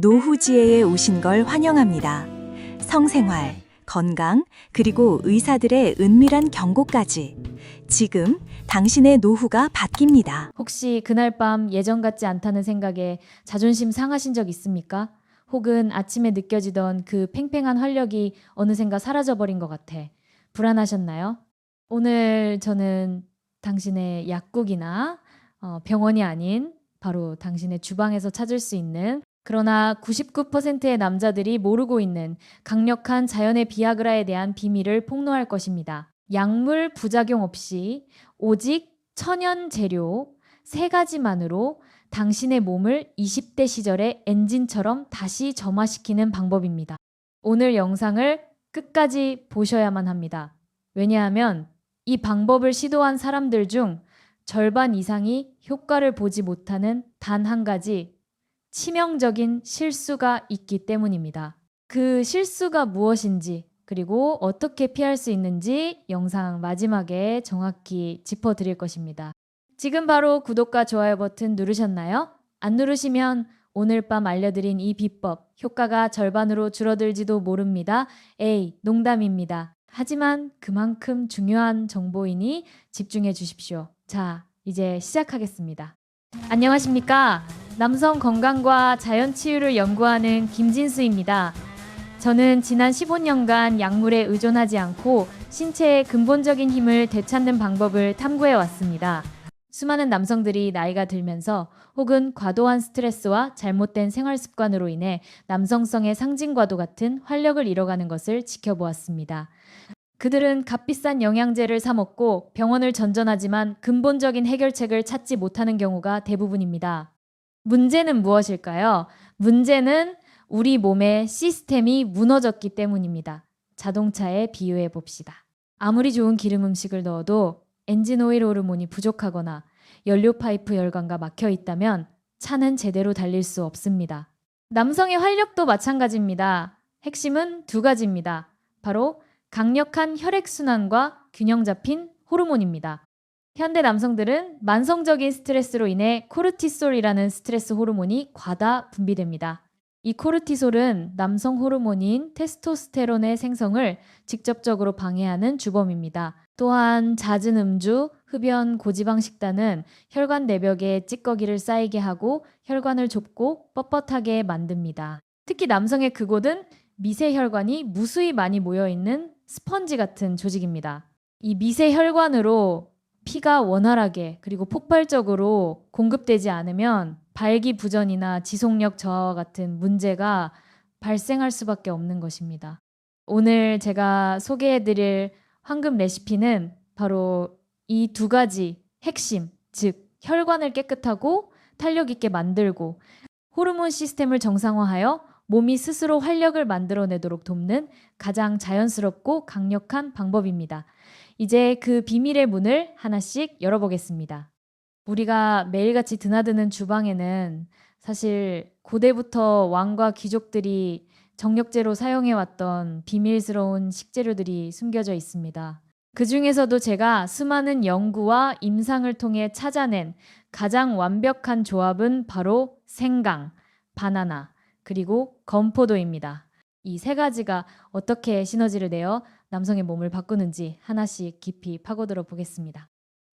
노후지혜에 오신 걸 환영합니다. 성생활, 건강, 그리고 의사들의 은밀한 경고까지. 지금 당신의 노후가 바뀝니다. 혹시 그날 밤 예전 같지 않다는 생각에 자존심 상하신 적 있습니까? 혹은 아침에 느껴지던 그 팽팽한 활력이 어느샌가 사라져버린 것 같아 불안하셨나요? 오늘 저는 당신의 약국이나 병원이 아닌 바로 당신의 주방에서 찾을 수 있는, 그러나 99%의 남자들이 모르고 있는 강력한 자연의 비아그라에 대한 비밀을 폭로할 것입니다. 약물 부작용 없이 오직 천연 재료 3가지만으로 당신의 몸을 20대 시절의 엔진처럼 다시 점화시키는 방법입니다. 오늘 영상을 끝까지 보셔야만 합니다. 왜냐하면 이 방법을 시도한 사람들 중 절반 이상이 효과를 보지 못하는 단 한 가지 치명적인 실수가 있기 때문입니다. 그 실수가 무엇인지, 그리고 어떻게 피할 수 있는지 영상 마지막에 정확히 짚어드릴 것입니다. 지금 바로 구독과 좋아요 버튼 누르셨나요? 안 누르시면 오늘 밤 알려드린 이 비법 효과가 절반으로 줄어들지도 모릅니다. 에이, 농담입니다. 하지만 그만큼 중요한 정보이니 집중해 주십시오. 자, 이제 시작하겠습니다. 안녕하십니까? 남성 건강과 자연 치유를 연구하는 김진수입니다. 저는 지난 15년간 약물에 의존하지 않고 신체의 근본적인 힘을 되찾는 방법을 탐구해 왔습니다. 수많은 남성들이 나이가 들면서 혹은 과도한 스트레스와 잘못된 생활 습관으로 인해 남성성의 상징과도 같은 활력을 잃어가는 것을 지켜보았습니다. 그들은 값비싼 영양제를 사 먹고 병원을 전전하지만 근본적인 해결책을 찾지 못하는 경우가 대부분입니다. 문제는 무엇일까요? 문제는 우리 몸의 시스템이 무너졌기 때문입니다. 자동차에 비유해 봅시다. 아무리 좋은 기름 음식을 넣어도 엔진 오일 호르몬이 부족하거나 연료 파이프 열관과 막혀 있다면 차는 제대로 달릴 수 없습니다. 남성의 활력도 마찬가지입니다. 핵심은 2가지입니다. 바로 강력한 혈액순환과 균형 잡힌 호르몬입니다. 현대 남성들은 만성적인 스트레스로 인해 코르티솔이라는 스트레스 호르몬이 과다 분비됩니다. 이 코르티솔은 남성 호르몬인 테스토스테론의 생성을 직접적으로 방해하는 주범입니다. 또한 잦은 음주, 흡연, 고지방 식단은 혈관 내벽에 찌꺼기를 쌓이게 하고 혈관을 좁고 뻣뻣하게 만듭니다. 특히 남성의 그곳은 미세혈관이 무수히 많이 모여있는 스펀지 같은 조직입니다. 이 미세혈관으로 피가 원활하게 그리고 폭발적으로 공급되지 않으면 발기부전이나 지속력 저하와 같은 문제가 발생할 수밖에 없는 것입니다. 오늘 제가 소개해드릴 황금 레시피는 바로 이 2가지 핵심, 즉 혈관을 깨끗하고 탄력 있게 만들고 호르몬 시스템을 정상화하여 몸이 스스로 활력을 만들어내도록 돕는 가장 자연스럽고 강력한 방법입니다. 이제 그 비밀의 문을 하나씩 열어보겠습니다. 우리가 매일같이 드나드는 주방에는 사실 고대부터 왕과 귀족들이 정력제로 사용해왔던 비밀스러운 식재료들이 숨겨져 있습니다. 그 중에서도 제가 수많은 연구와 임상을 통해 찾아낸 가장 완벽한 조합은 바로 생강, 바나나, 그리고 건포도입니다. 이 3가지가 어떻게 시너지를 내어 남성의 몸을 바꾸는지 하나씩 깊이 파고들어 보겠습니다.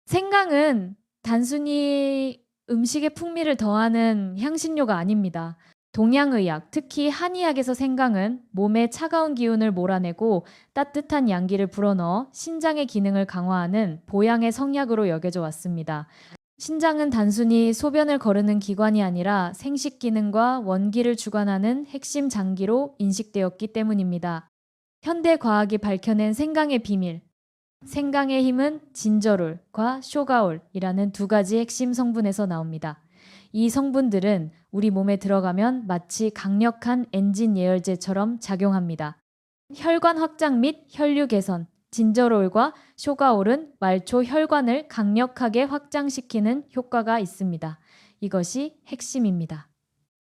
생강은 단순히 음식의 풍미를 더하는 향신료가 아닙니다. 동양의학, 특히 한의학에서 생강은 몸의 차가운 기운을 몰아내고 따뜻한 양기를 불어넣어 신장의 기능을 강화하는 보양의 성약으로 여겨져 왔습니다. 신장은 단순히 소변을 거르는 기관이 아니라 생식 기능과 원기를 주관하는 핵심 장기로 인식되었기 때문입니다. 현대 과학이 밝혀낸 생강의 비밀. 생강의 힘은 진저롤과 쇼가올이라는 2가지 핵심 성분에서 나옵니다. 이 성분들은 우리 몸에 들어가면 마치 강력한 엔진 예열제처럼 작용합니다. 혈관 확장 및 혈류 개선, 진저롤과 쇼가올은 말초 혈관을 강력하게 확장시키는 효과가 있습니다. 이것이 핵심입니다.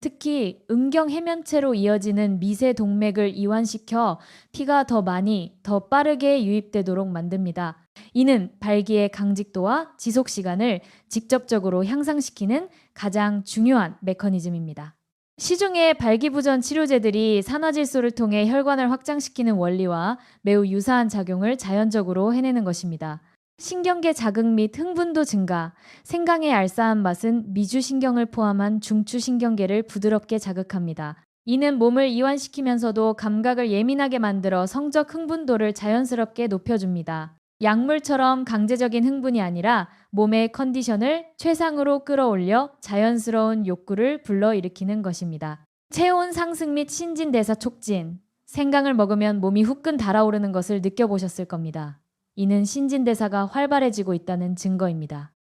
특히 음경 해면체로 이어지는 미세 동맥을 이완시켜 피가 더 많이, 더 빠르게 유입되도록 만듭니다. 이는 발기의 강직도와 지속 시간을 직접적으로 향상시키는 가장 중요한 메커니즘입니다. 시중의 발기부전 치료제들이 산화질소를 통해 혈관을 확장시키는 원리와 매우 유사한 작용을 자연적으로 해내는 것입니다. 신경계 자극 및 흥분도 증가, 생강의 알싸한 맛은 미주신경을 포함한 중추신경계를 부드럽게 자극합니다. 이는 몸을 이완시키면서도 감각을 예민하게 만들어 성적 흥분도를 자연스럽게 높여줍니다. 약물처럼 강제적인 흥분이 아니라 몸의 컨디션을 최상으로 끌어올려 자연스러운 욕구를 불러일으키는 것입니다. 체온 상승 및 신진대사 촉진. 생강을 먹으면 몸이 후끈 달아오르는 것을 느껴보셨을 겁니다. 이는 신진대사가 활발해지고 있다는 증거입니다.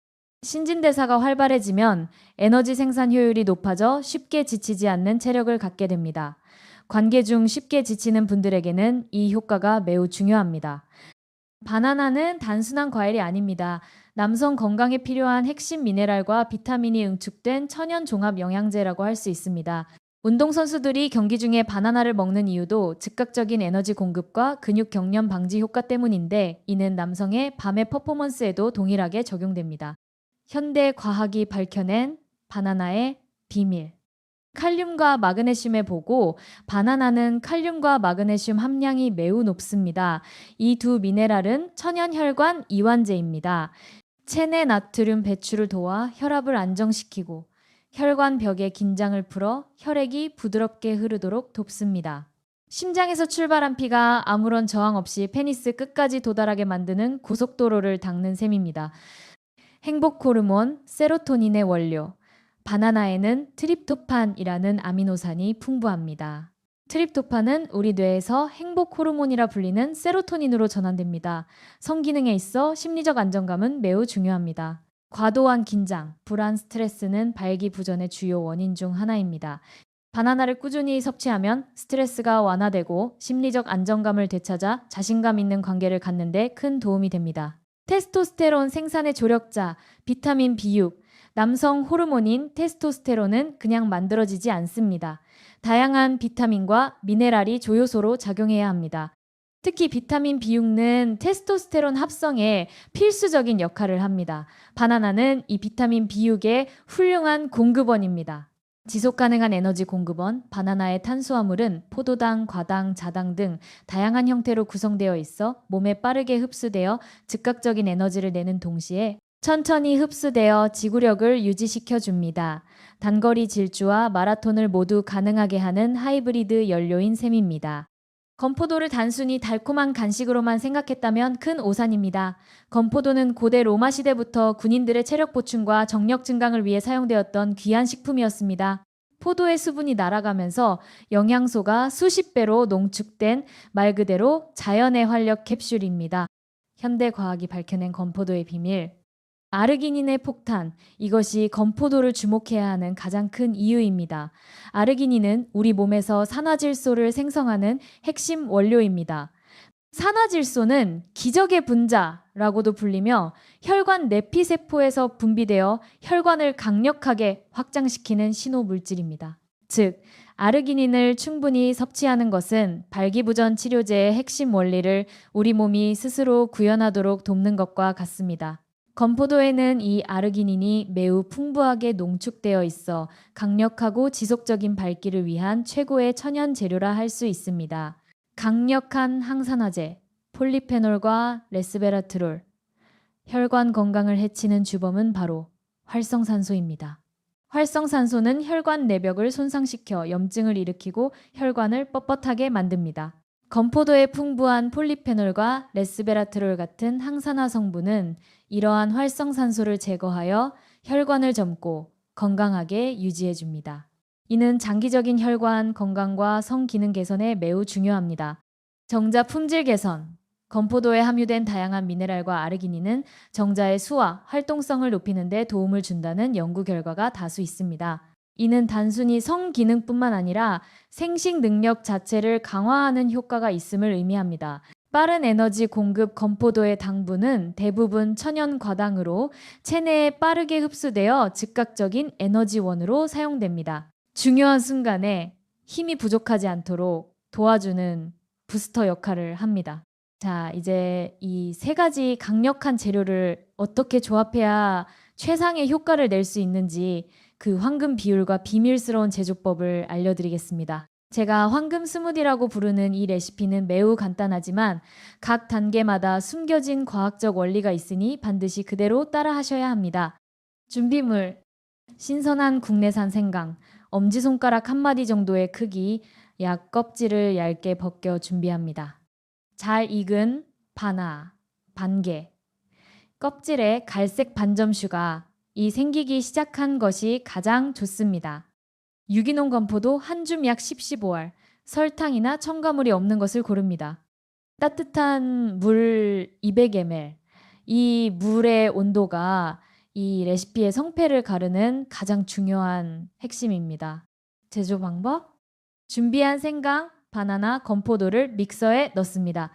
신진대사가 활발해지면 에너지 생산 효율이 높아져 쉽게 지치지 않는 체력을 갖게 됩니다. 관계 중 쉽게 지치는 분들에게는 이 효과가 매우 중요합니다. 바나나는 단순한 과일이 아닙니다. 남성 건강에 필요한 핵심 미네랄과 비타민이 응축된 천연 종합 영양제라고 할 수 있습니다. 운동선수들이 경기 중에 바나나를 먹는 이유도 즉각적인 에너지 공급과 근육 경련 방지 효과 때문인데, 이는 남성의 밤의 퍼포먼스에도 동일하게 적용됩니다. 현대 과학이 밝혀낸 바나나의 비밀. 칼륨과 마그네슘에 보고 바나나는 칼륨과 마그네슘 함량이 매우 높습니다. 이 두 미네랄은 천연혈관 이완제입니다. 체내 나트륨 배출을 도와 혈압을 안정시키고 혈관 벽의 긴장을 풀어 혈액이 부드럽게 흐르도록 돕습니다. 심장에서 출발한 피가 아무런 저항 없이 페니스 끝까지 도달하게 만드는 고속도로를 닦는 셈입니다. 행복 호르몬 세로토닌의 원료. 바나나에는 트립토판이라는 아미노산이 풍부합니다. 트립토판은 우리 뇌에서 행복 호르몬이라 불리는 세로토닌으로 전환됩니다. 성기능에 있어 심리적 안정감은 매우 중요합니다. 과도한 긴장, 불안, 스트레스는 발기부전의 주요 원인 중 하나입니다. 바나나를 꾸준히 섭취하면 스트레스가 완화되고 심리적 안정감을 되찾아 자신감 있는 관계를 갖는 데 큰 도움이 됩니다. 테스토스테론 생산의 조력자, 비타민 B6, 남성 호르몬인 테스토스테론은 그냥 만들어지지 않습니다. 다양한 비타민과 미네랄이 조효소로 작용해야 합니다. 특히 비타민 B6는 테스토스테론 합성에 필수적인 역할을 합니다. 바나나는 이 비타민 B6의 훌륭한 공급원입니다. 지속가능한 에너지 공급원, 바나나의 탄수화물은 포도당, 과당, 자당 등 다양한 형태로 구성되어 있어 몸에 빠르게 흡수되어 즉각적인 에너지를 내는 동시에 천천히 흡수되어 지구력을 유지시켜줍니다. 단거리 질주와 마라톤을 모두 가능하게 하는 하이브리드 연료인 셈입니다. 건포도를 단순히 달콤한 간식으로만 생각했다면 큰 오산입니다. 건포도는 고대 로마 시대부터 군인들의 체력 보충과 정력 증강을 위해 사용되었던 귀한 식품이었습니다. 포도의 수분이 날아가면서 영양소가 수십 배로 농축된 말 그대로 자연의 활력 캡슐입니다. 현대 과학이 밝혀낸 건포도의 비밀. 아르기닌의 폭탄, 이것이 건포도를 주목해야 하는 가장 큰 이유입니다. 아르기닌은 우리 몸에서 산화질소를 생성하는 핵심 원료입니다. 산화질소는 기적의 분자라고도 불리며 혈관 내피세포에서 분비되어 혈관을 강력하게 확장시키는 신호물질입니다. 즉, 아르기닌을 충분히 섭취하는 것은 발기부전 치료제의 핵심 원리를 우리 몸이 스스로 구현하도록 돕는 것과 같습니다. 건포도에는 이 아르기닌이 매우 풍부하게 농축되어 있어 강력하고 지속적인 발기를 위한 최고의 천연 재료라 할 수 있습니다. 강력한 항산화제, 폴리페놀과 레스베라트롤. 혈관 건강을 해치는 주범은 바로 활성산소입니다. 활성산소는 혈관 내벽을 손상시켜 염증을 일으키고 혈관을 뻣뻣하게 만듭니다. 건포도의 풍부한 폴리페놀과 레스베라트롤 같은 항산화 성분은 이러한 활성산소를 제거하여 혈관을 젊고 건강하게 유지해줍니다. 이는 장기적인 혈관 건강과 성기능 개선에 매우 중요합니다. 정자 품질 개선. 건포도에 함유된 다양한 미네랄과 아르기닌은 정자의 수와 활동성을 높이는 데 도움을 준다는 연구 결과가 다수 있습니다. 이는 단순히 성기능뿐만 아니라 생식 능력 자체를 강화하는 효과가 있음을 의미합니다. 빠른 에너지 공급 건포도의 당분은 대부분 천연 과당으로 체내에 빠르게 흡수되어 즉각적인 에너지원으로 사용됩니다. 중요한 순간에 힘이 부족하지 않도록 도와주는 부스터 역할을 합니다. 자, 이제 이 세 가지 강력한 재료를 어떻게 조합해야 최상의 효과를 낼 수 있는지 그 황금 비율과 비밀스러운 제조법을 알려드리겠습니다. 제가 황금 스무디라고 부르는 이 레시피는 매우 간단하지만 각 단계마다 숨겨진 과학적 원리가 있으니 반드시 그대로 따라 하셔야 합니다. 준비물: 신선한 국내산 생강, 엄지손가락 한 마디 정도의 크기, 약 껍질을 얇게 벗겨 준비합니다. 잘 익은 바나, 반개, 껍질에 갈색 반점슈가, 이 생기기 시작한 것이 가장 좋습니다. 유기농 건포도 한 줌 약 10-15알, 설탕이나 첨가물이 없는 것을 고릅니다. 따뜻한 물 200ml, 이 물의 온도가 이 레시피의 성패를 가르는 가장 중요한 핵심입니다. 제조 방법: 준비한 생강, 바나나, 건포도를 믹서에 넣습니다.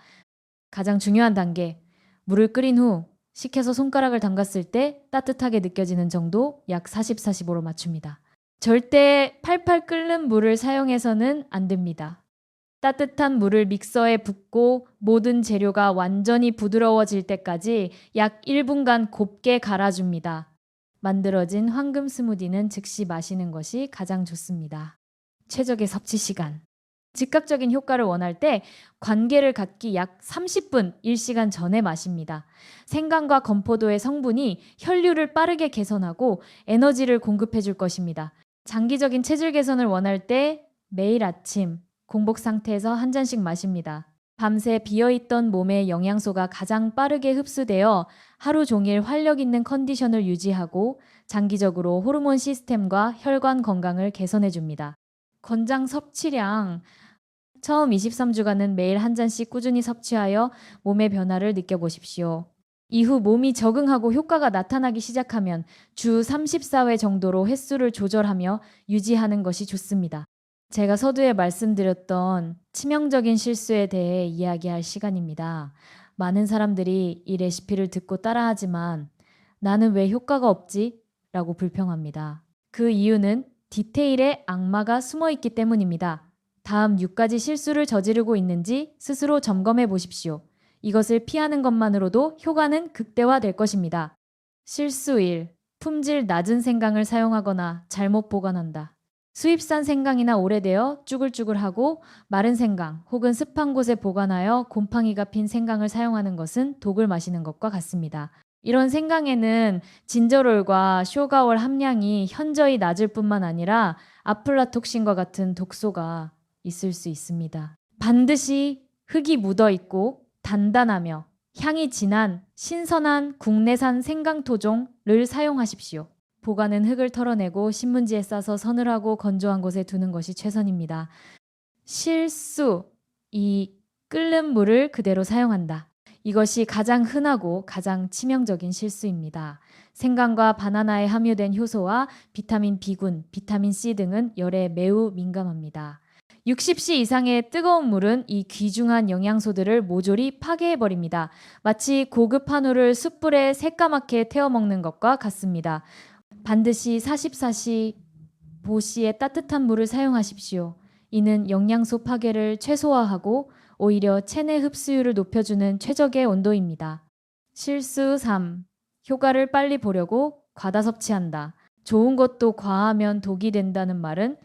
가장 중요한 단계, 물을 끓인 후 식혀서 손가락을 담갔을 때 따뜻하게 느껴지는 정도 약 40-45로 맞춥니다. 절대 팔팔 끓는 물을 사용해서는 안 됩니다. 따뜻한 물을 믹서에 붓고 모든 재료가 완전히 부드러워질 때까지 약 1분간 곱게 갈아줍니다. 만들어진 황금 스무디는 즉시 마시는 것이 가장 좋습니다. 최적의 섭취 시간: 즉각적인 효과를 원할 때 관계를 갖기 약 30분 1시간 전에 마십니다. 생강과 건포도의 성분이 혈류를 빠르게 개선하고 에너지를 공급해 줄 것입니다. 장기적인 체질 개선을 원할 때 매일 아침 공복 상태에서 한 잔씩 마십니다. 밤새 비어있던 몸의 영양소가 가장 빠르게 흡수되어 하루 종일 활력 있는 컨디션을 유지하고 장기적으로 호르몬 시스템과 혈관 건강을 개선해 줍니다. 권장 섭취량: 처음 23주간은 매일 한 잔씩 꾸준히 섭취하여 몸의 변화를 느껴보십시오. 이후 몸이 적응하고 효과가 나타나기 시작하면 주 34회 정도로 횟수를 조절하며 유지하는 것이 좋습니다. 제가 서두에 말씀드렸던 치명적인 실수에 대해 이야기할 시간입니다. 많은 사람들이 이 레시피를 듣고 따라하지만 나는 왜 효과가 없지? 라고 불평합니다. 그 이유는 디테일에 악마가 숨어 있기 때문입니다. 다음 6가지 실수를 저지르고 있는지 스스로 점검해 보십시오. 이것을 피하는 것만으로도 효과는 극대화될 것입니다. 실수 1. 품질 낮은 생강을 사용하거나 잘못 보관한다. 수입산 생강이나 오래되어 쭈글쭈글하고 마른 생강 혹은 습한 곳에 보관하여 곰팡이가 핀 생강을 사용하는 것은 독을 마시는 것과 같습니다. 이런 생강에는 진저롤과 쇼가올 함량이 현저히 낮을 뿐만 아니라 아플라톡신과 같은 독소가 있을 수 있습니다. 반드시 흙이 묻어 있고 단단하며 향이 진한 신선한 국내산 생강 토종을 사용하십시오. 보관은 흙을 털어내고 신문지에 싸서 서늘하고 건조한 곳에 두는 것이 최선입니다. 실수: 이 끓는 물을 그대로 사용한다. 이것이 가장 흔하고 가장 치명적인 실수입니다. 생강과 바나나에 함유된 효소와 비타민 B군, 비타민 C 등은 열에 매우 민감합니다. 60씨 이상의 뜨거운 물은 이 귀중한 영양소들을 모조리 파괴해버립니다. 마치 고급 한우를 숯불에 새까맣게 태워 먹는 것과 같습니다. 반드시 44씨, 보씨의 따뜻한 물을 사용하십시오. 이는 영양소 파괴를 최소화하고 오히려 체내 흡수율을 높여주는 최적의 온도입니다. 실수 3. 효과를 빨리 보려고 과다 섭취한다. 좋은 것도 과하면 독이 된다는 말은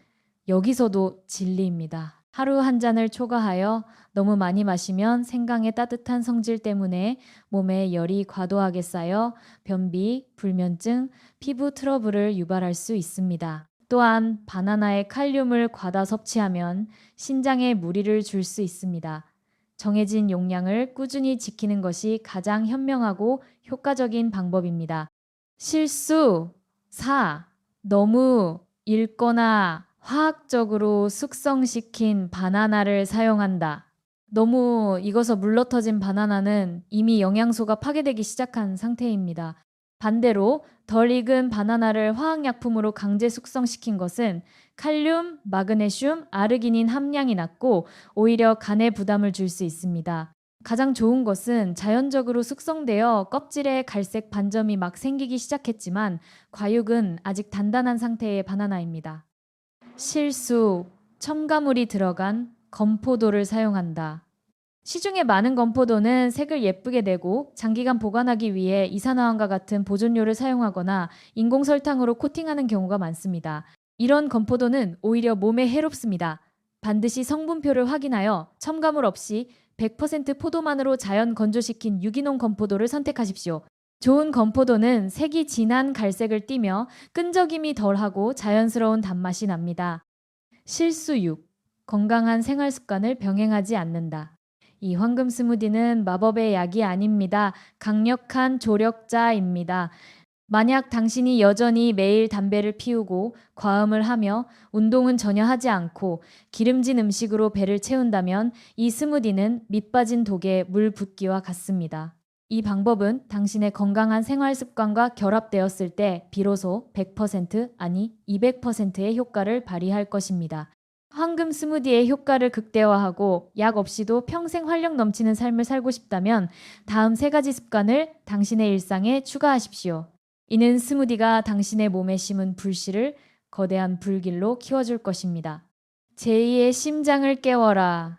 여기서도 진리입니다. 하루 한 잔을 초과하여 너무 많이 마시면 생강의 따뜻한 성질 때문에 몸에 열이 과도하게 쌓여 변비, 불면증, 피부 트러블을 유발할 수 있습니다. 또한 바나나의 칼륨을 과다 섭취하면 신장에 무리를 줄 수 있습니다. 정해진 용량을 꾸준히 지키는 것이 가장 현명하고 효과적인 방법입니다. 실수 4. 너무 읽거나 화학적으로 숙성시킨 바나나를 사용한다. 너무 익어서 물러터진 바나나는 이미 영양소가 파괴되기 시작한 상태입니다. 반대로 덜 익은 바나나를 화학약품으로 강제 숙성시킨 것은 칼륨, 마그네슘, 아르기닌 함량이 낮고 오히려 간에 부담을 줄 수 있습니다. 가장 좋은 것은 자연적으로 숙성되어 껍질에 갈색 반점이 막 생기기 시작했지만 과육은 아직 단단한 상태의 바나나입니다. 실수: 첨가물이 들어간 건포도를 사용한다. 시중에 많은 건포도는 색을 예쁘게 내고 장기간 보관하기 위해 이산화황과 같은 보존료를 사용하거나 인공 설탕으로 코팅하는 경우가 많습니다. 이런 건포도는 오히려 몸에 해롭습니다. 반드시 성분표를 확인하여 첨가물 없이 100% 포도만으로 자연 건조시킨 유기농 건포도를 선택하십시오. 좋은 건포도는 색이 진한 갈색을 띠며 끈적임이 덜하고 자연스러운 단맛이 납니다. 실수 6. 건강한 생활 습관을 병행하지 않는다. 이 황금 스무디는 마법의 약이 아닙니다. 강력한 조력자입니다. 만약 당신이 여전히 매일 담배를 피우고 과음을 하며 운동은 전혀 하지 않고 기름진 음식으로 배를 채운다면 이 스무디는 밑 빠진 독에 물 붓기와 같습니다. 이 방법은 당신의 건강한 생활 습관과 결합되었을 때 비로소 100% 아니 200%의 효과를 발휘할 것입니다. 황금 스무디의 효과를 극대화하고 약 없이도 평생 활력 넘치는 삶을 살고 싶다면 다음 3가지 습관을 당신의 일상에 추가하십시오. 이는 스무디가 당신의 몸에 심은 불씨를 거대한 불길로 키워줄 것입니다. 제2의 심장을 깨워라.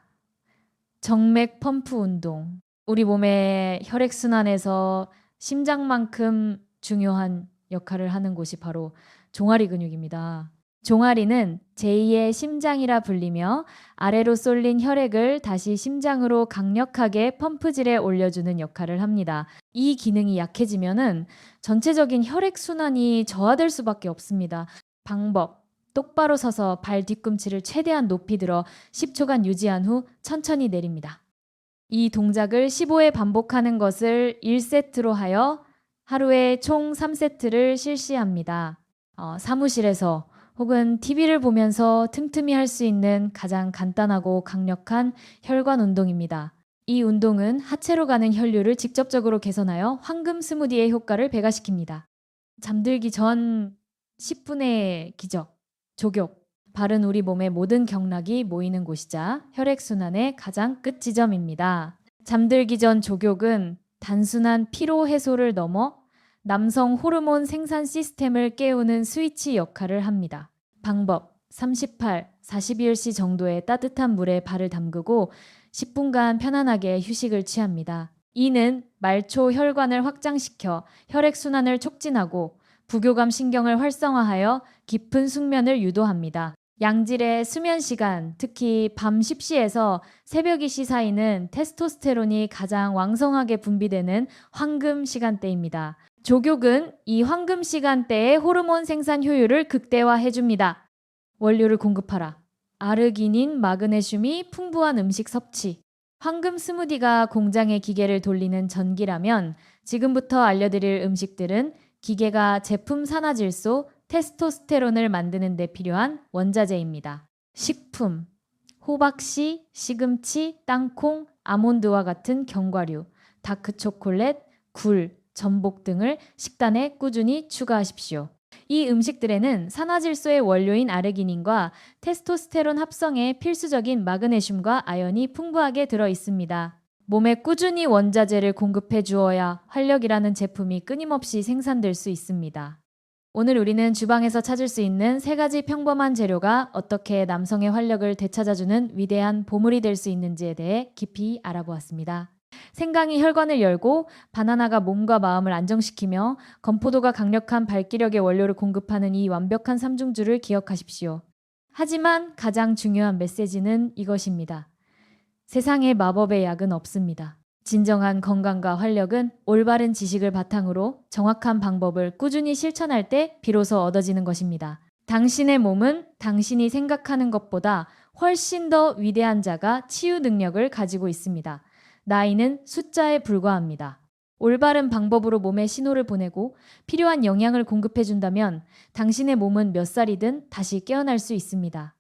정맥 펌프 운동. 우리 몸의 혈액순환에서 심장만큼 중요한 역할을 하는 곳이 바로 종아리 근육입니다. 종아리는 제2의 심장이라 불리며 아래로 쏠린 혈액을 다시 심장으로 강력하게 펌프질에 올려주는 역할을 합니다. 이 기능이 약해지면은 전체적인 혈액순환이 저하될 수밖에 없습니다. 방법. 똑바로 서서 발 뒤꿈치를 최대한 높이 들어 10초간 유지한 후 천천히 내립니다. 이 동작을 15회 반복하는 것을 1세트로 하여 하루에 총 3세트를 실시합니다. 사무실에서 혹은 TV를 보면서 틈틈이 할 수 있는 가장 간단하고 강력한 혈관 운동입니다. 이 운동은 하체로 가는 혈류를 직접적으로 개선하여 황금 스무디의 효과를 배가시킵니다. 잠들기 전 10분의 기적, 족욕. 발은 우리 몸의 모든 경락이 모이는 곳이자 혈액순환의 가장 끝 지점입니다. 잠들기 전 족욕은 단순한 피로 해소를 넘어 남성 호르몬 생산 시스템을 깨우는 스위치 역할을 합니다. 방법. 38, 42일씨 정도의 따뜻한 물에 발을 담그고 10분간 편안하게 휴식을 취합니다. 이는 말초 혈관을 확장시켜 혈액순환을 촉진하고 부교감 신경을 활성화하여 깊은 숙면을 유도합니다. 양질의 수면 시간, 특히 밤 10시에서 새벽 2시 사이는 테스토스테론이 가장 왕성하게 분비되는 황금 시간대입니다. 족욕은 이 황금 시간대의 호르몬 생산 효율을 극대화해줍니다. 원료를 공급하라. 아르기닌, 마그네슘이 풍부한 음식 섭취. 황금 스무디가 공장의 기계를 돌리는 전기라면 지금부터 알려드릴 음식들은 기계가 제품 산화질소, 테스토스테론을 만드는 데 필요한 원자재입니다. 식품, 호박씨, 시금치, 땅콩, 아몬드와 같은 견과류, 다크초콜릿, 굴, 전복 등을 식단에 꾸준히 추가하십시오. 이 음식들에는 산화질소의 원료인 아르기닌과 테스토스테론 합성에 필수적인 마그네슘과 아연이 풍부하게 들어 있습니다. 몸에 꾸준히 원자재를 공급해 주어야 활력이라는 제품이 끊임없이 생산될 수 있습니다. 오늘 우리는 주방에서 찾을 수 있는 3가지 평범한 재료가 어떻게 남성의 활력을 되찾아주는 위대한 보물이 될 수 있는지에 대해 깊이 알아보았습니다. 생강이 혈관을 열고 바나나가 몸과 마음을 안정시키며 건포도가 강력한 발기력의 원료를 공급하는 이 완벽한 삼중주를 기억하십시오. 하지만 가장 중요한 메시지는 이것입니다. 세상에 마법의 약은 없습니다. 진정한 건강과 활력은 올바른 지식을 바탕으로 정확한 방법을 꾸준히 실천할 때 비로소 얻어지는 것입니다. 당신의 몸은 당신이 생각하는 것보다 훨씬 더 위대한 자가 치유 능력을 가지고 있습니다. 나이는 숫자에 불과합니다. 올바른 방법으로 몸에 신호를 보내고 필요한 영양을 공급해준다면 당신의 몸은 몇 살이든 다시 깨어날 수 있습니다.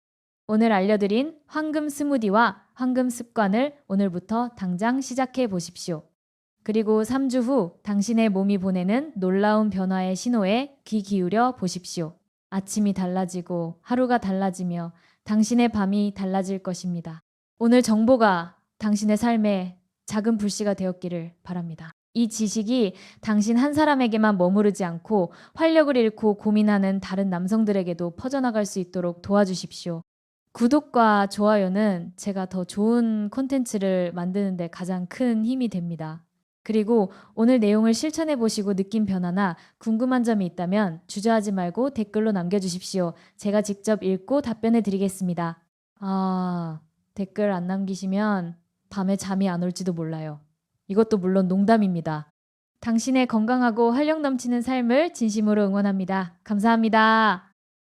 오늘 알려드린 황금 스무디와 황금 습관을 오늘부터 당장 시작해 보십시오. 그리고 3주 후 당신의 몸이 보내는 놀라운 변화의 신호에 귀 기울여 보십시오. 아침이 달라지고 하루가 달라지며 당신의 밤이 달라질 것입니다. 오늘 정보가 당신의 삶에 작은 불씨가 되었기를 바랍니다. 이 지식이 당신 한 사람에게만 머무르지 않고 활력을 잃고 고민하는 다른 남성들에게도 퍼져나갈 수 있도록 도와주십시오. 구독과 좋아요는 제가 더 좋은 콘텐츠를 만드는 데 가장 큰 힘이 됩니다. 그리고 오늘 내용을 실천해 보시고 느낀 변화나 궁금한 점이 있다면 주저하지 말고 댓글로 남겨주십시오. 제가 직접 읽고 답변해 드리겠습니다. 댓글 안 남기시면 밤에 잠이 안 올지도 몰라요. 이것도 물론 농담입니다. 당신의 건강하고 활력 넘치는 삶을 진심으로 응원합니다. 감사합니다.